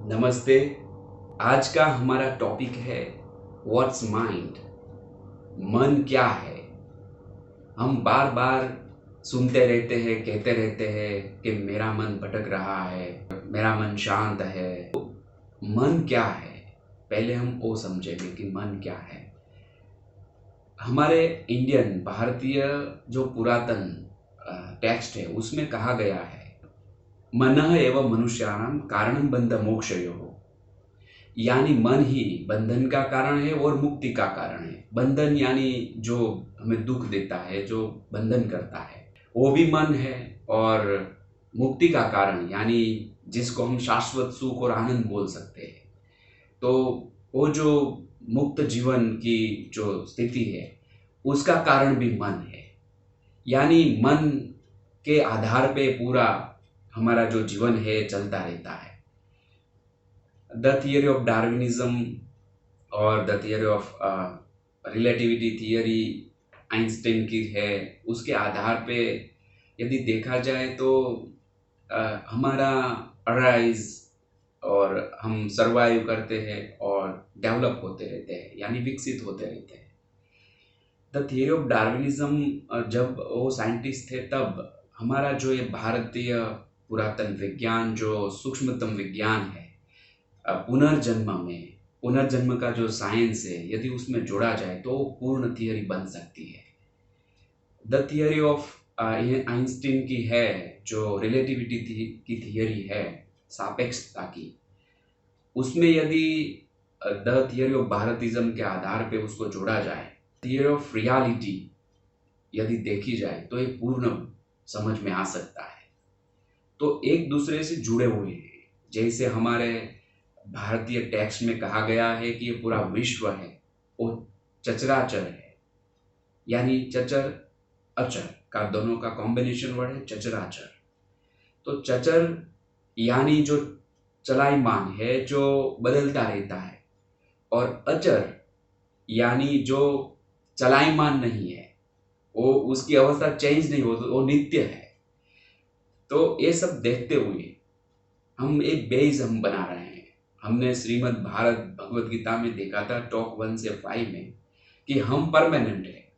नमस्ते। आज का हमारा टॉपिक है व्हाट्स माइंड। मन क्या है। हम बार बार सुनते रहते हैं, कहते रहते हैं कि मेरा मन भटक रहा है, मेरा मन शांत है। मन क्या है, पहले हम वो समझेंगे कि मन क्या है। हमारे इंडियन भारतीय जो पुरातन टेक्स्ट है उसमें कहा गया है, मनः एवं मनुष्याणाम कारणं बंध मोक्षयोः। यानी मन ही बंधन का कारण है और मुक्ति का कारण है। बंधन यानी जो हमें दुख देता है, जो बंधन करता है, वो भी मन है। और मुक्ति का कारण यानी जिसको हम शाश्वत सुख और आनंद बोल सकते हैं, तो वो जो मुक्त जीवन की जो स्थिति है उसका कारण भी मन है। यानी मन के आधार पे पूरा हमारा जो जीवन है चलता रहता है। द थियरी ऑफ डार्विनिज्म और the theory of relativity theory Einstein की है, उसके आधार पे यदि देखा जाए तो हमारा अराइज और हम सरवाइव करते हैं और डेवलप होते रहते हैं, यानी विकसित होते रहते हैं। द थियरी ऑफ डार्विनिज्म जब वो साइंटिस्ट थे तब हमारा जो ये भारतीय पुरातन विज्ञान, जो सूक्ष्मतम विज्ञान है, पुनर्जन्म का जो साइंस है, यदि उसमें जोड़ा जाए तो पूर्ण थियरी बन सकती है। द थियरी ऑफ आइंस्टीन की है, जो रिलेटिविटी की थियरी है, सापेक्षता की, उसमें यदि द थियरी ऑफ भारतीज्म के आधार पे उसको जोड़ा जाए, थियरी ऑफ रियलिटी यदि देखी जाए तो ये पूर्ण समझ में आ सकता है। तो एक दूसरे से जुड़े हुए हैं। जैसे हमारे भारतीय टेक्स्ट में कहा गया है कि ये पूरा विश्व है वो चचराचर है, यानी चचर अचर का दोनों का कॉम्बिनेशन वर्ड है चचराचर। तो चचर यानी जो चलायमान है, जो बदलता रहता है, और अचर यानी जो चलायमान नहीं है, वो उसकी अवस्था चेंज नहीं होती, वो नित्य है। तो ये सब देखते हुए हम एक बेस हम बना रहे हैं। हमने श्रीमद् भारत भगवत गीता में देखा था टॉक 1 से 5 में कि हम परमानेंट है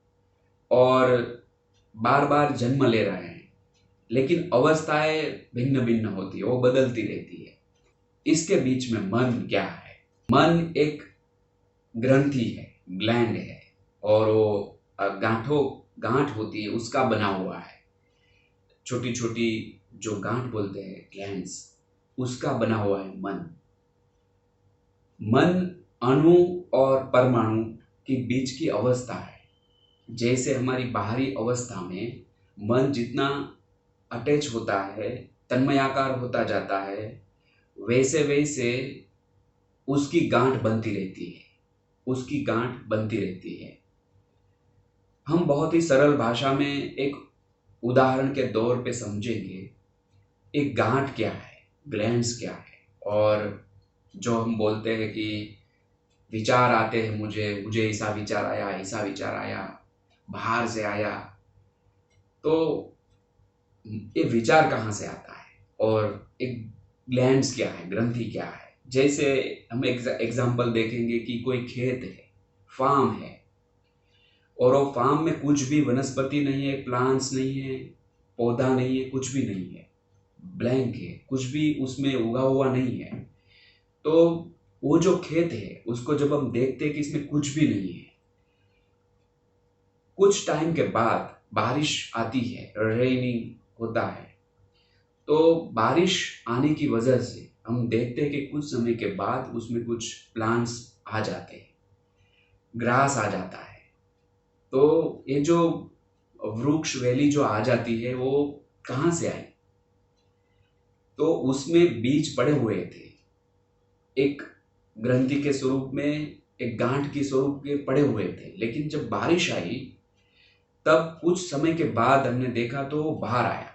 और बार बार जन्म ले रहे हैं, लेकिन अवस्थाएं भिन्न भिन्न होती है, वो बदलती रहती है। इसके बीच में मन क्या है? मन एक ग्रंथि है, ग्लैंड है, और वो गांठ होती है उसका बना हुआ है। छोटी छोटी जो गांठ बोलते हैं, ग्लैंड्स, उसका बना हुआ है मन। मन अणु और परमाणु के बीच की अवस्था है। जैसे हमारी बाहरी अवस्था में मन जितना अटैच होता है, तन्मयाकार होता जाता है, वैसे वैसे उसकी गांठ बनती रहती है, उसकी गांठ बनती रहती है। हम बहुत ही सरल भाषा में एक उदाहरण के तौर पे समझेंगे, एक गांठ क्या है, ग्लैंड्स क्या है। और जो हम बोलते हैं कि विचार आते हैं, मुझे ऐसा विचार आया, ऐसा विचार आया, बाहर से आया, तो ये विचार कहाँ से आता है और एक ग्लैंड्स क्या है, ग्रंथि क्या है। जैसे हम एग्जाम्पल देखेंगे कि कोई खेत है, फार्म है, और वो फार्म में कुछ भी वनस्पति नहीं है, प्लांट्स नहीं है, पौधा नहीं है, कुछ भी नहीं है, ब्लैंक है, कुछ भी उसमें उगा हुआ नहीं है। तो वो जो खेत है उसको जब हम देखते हैं कि इसमें कुछ भी नहीं है, कुछ टाइम के बाद बारिश आती है, रेनिंग होता है, तो बारिश आने की वजह से हम देखते हैं कि कुछ समय के बाद उसमें कुछ प्लांट्स आ जाते हैं, ग्रास आ जाता है। तो ये जो वृक्ष वैली जो आ जाती है वो कहाँ से आई? तो उसमें बीज पड़े हुए थे, एक ग्रंथि के स्वरूप में, एक गांठ के स्वरूप के पड़े हुए थे। लेकिन जब बारिश आई तब कुछ समय के बाद हमने देखा तो वो बाहर आया,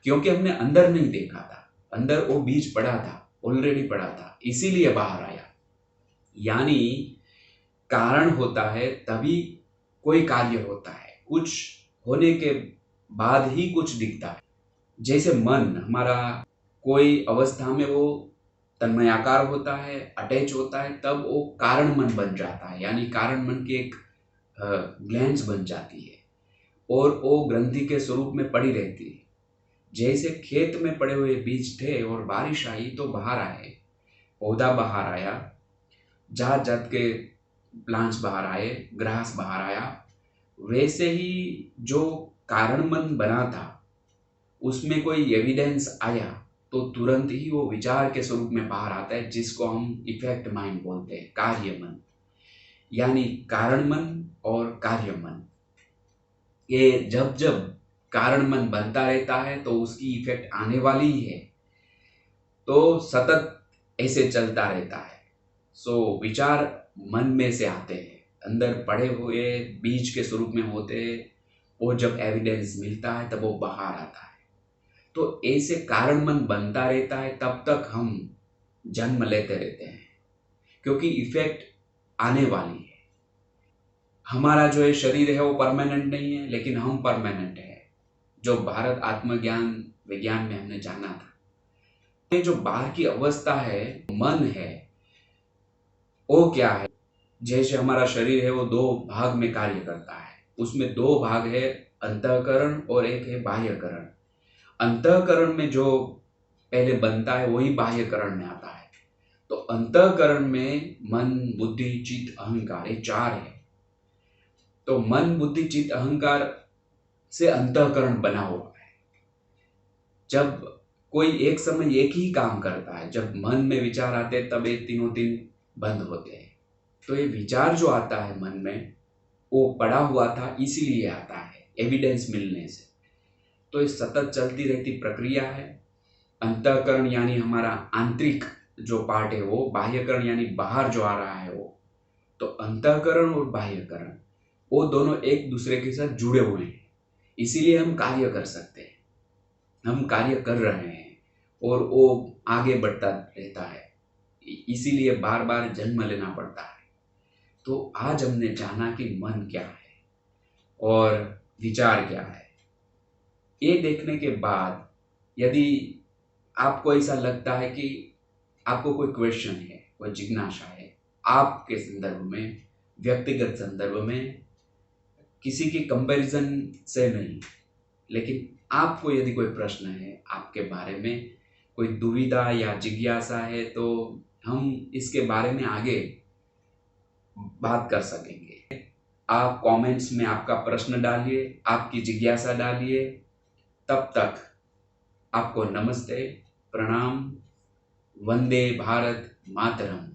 क्योंकि हमने अंदर नहीं देखा था। अंदर वो बीज पड़ा था, ऑलरेडी पड़ा था, इसीलिए बाहर आया। यानी कारण होता है तभी कोई कार्य होता है, कुछ होने के बाद ही कुछ दिखता है। जैसे मन हमारा कोई अवस्था में वो तन्मयाकार होता है, अटैच होता है, तब वो कारण मन बन जाता है, यानी कारण मन की एक ग्लैंड्स बन जाती है और वो ग्रंथि के स्वरूप में पड़ी रहती है। जैसे खेत में पड़े हुए बीज थे और बारिश आई तो बाहर आए, पौधा बाहर आया, जात जात के प्लांट्स बाहर आए, ग्रास बाहर आया, वैसे ही जो कारण मन बना था उसमें कोई एविडेंस आया तो तुरंत ही वो विचार के स्वरूप में बाहर आता है, जिसको हम इफेक्ट माइंड बोलते हैं, कार्य मन। यानी कारण मन और कार्य मन, ये जब जब कारण मन बनता रहता है तो उसकी इफेक्ट आने वाली ही है, तो सतत ऐसे चलता रहता है। सो विचार मन में से आते हैं, अंदर पड़े हुए बीज के स्वरूप में होते हैं, वो जब एविडेंस मिलता है तब वो बाहर आता है। तो ऐसे कारण मन बनता रहता है, तब तक हम जन्म लेते रहते हैं, क्योंकि इफेक्ट आने वाली है। हमारा जो है शरीर है वो परमानेंट नहीं है, लेकिन हम परमानेंट है, जो भारत आत्मज्ञान विज्ञान में हमने जाना था। ये जो बाहर की अवस्था है, मन है, वो क्या है? जैसे हमारा शरीर है वो दो भाग में कार्य करता है, उसमें दो भाग है, अंतःकरण और एक है बाह्यकरण। अंतःकरण में जो पहले बनता है वही बाह्यकरण में आता है। तो अंतःकरण में मन, बुद्धि, चित्त, अहंकार, ये चार है। तो मन, बुद्धि, चित्त, अहंकार से अंतःकरण बना हुआ है। जब कोई एक समय एक ही काम करता है, जब मन में विचार आते हैं तब ये तीनों तीन बंद होते हैं। तो ये विचार जो आता है मन में, वो पड़ा हुआ था इसीलिए आता है, एविडेंस मिलने से। तो ये सतत चलती रहती प्रक्रिया है। अंतःकरण यानी हमारा आंतरिक जो पार्ट है वो, बाह्यकरण यानी बाहर जो आ रहा है वो। तो अंतःकरण और बाह्यकरण वो दोनों एक दूसरे के साथ जुड़े हुए हैं, इसीलिए हम कार्य कर सकते हैं, हम कार्य कर रहे हैं और वो आगे बढ़ता रहता है, इसीलिए बार बार जन्म लेना पड़ता है। तो आज हमने जाना कि मन क्या है और विचार क्या है। ये देखने के बाद यदि आपको ऐसा लगता है कि आपको कोई क्वेश्चन है, कोई जिज्ञासा है, आपके संदर्भ में, व्यक्तिगत संदर्भ में, किसी की कंपैरिजन से नहीं, लेकिन आपको यदि कोई प्रश्न है, आपके बारे में कोई दुविधा या जिज्ञासा है, तो हम इसके बारे में आगे बात कर सकेंगे। आप कमेंट्स में आपका प्रश्न डालिए, आपकी जिज्ञासा डालिए। तब तक आपको नमस्ते, प्रणाम, वंदे भारत मातरम।